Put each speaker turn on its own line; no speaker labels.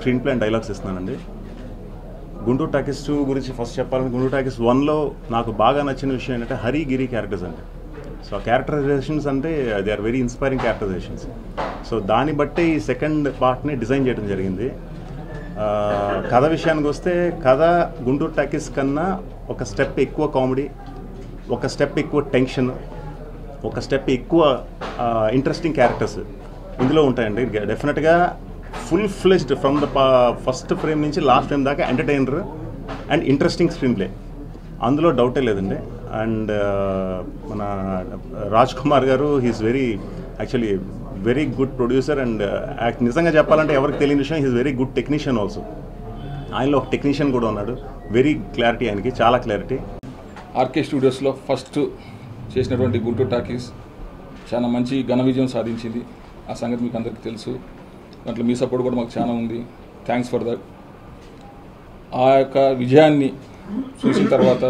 Screen play and dialogues ఇస్తున్నానండి. Guntur talkies 2 గురించి first చెప్పాలంటే గుంటూరు టాకీస్ 1లో నాకు బాగా నచ్చిన విషయం ఏంటంటే హరి గిరి క్యారెక్టర్స్ అండి. సో క్యారెక్టరైజేషన్స్ అంటే they are very inspiring characterisations. So దాన్ని బట్టి ఈ సెకండ్ పార్ట్ని డిజైన్ చేయడం జరిగింది. కథ విషయానికి వస్తే కథ గుంటూరు టాకీస్ కన్నా ఒక స్టెప్ ఎక్కువ కామెడీ, ఒక స్టెప్ ఎక్కువ టెన్షన్, ఒక స్టెప్ ఎక్కువ ఇంట్రెస్టింగ్ క్యారెక్టర్స్ ఇందులో ఉంటాయండి. డెఫినెట్గా full fledged from the first frame నుంచి లాస్ట్ ఫ్రేమ్ దాకా entertainer and interesting screen play, అందులో డౌటే లేదండి. అండ్ మన రాజ్ కుమార్ గారు he's actually very good producer and నిజంగా చెప్పాలంటే ఎవరికి తెలియని విషయం he's very good technician also. ఆయనలో ఒక టెక్నీషియన్ కూడా ఉన్నాడు. వెరీ క్లారిటీ, ఆయనకి చాలా క్లారిటీ.
ఆర్కే స్టూడియోస్లో ఫస్ట్ చేసినటువంటి గుంటూరు టాకీస్ చాలా మంచి ఘన విజయం సాధించింది. ఆ సంగతి మీకు అందరికీ తెలుసు. దాంట్లో మీ సపోర్ట్ కూడా మాకు చాలా ఉంది. Thanks for that. ఆ యొక్క విజయాన్ని చూసిన తర్వాత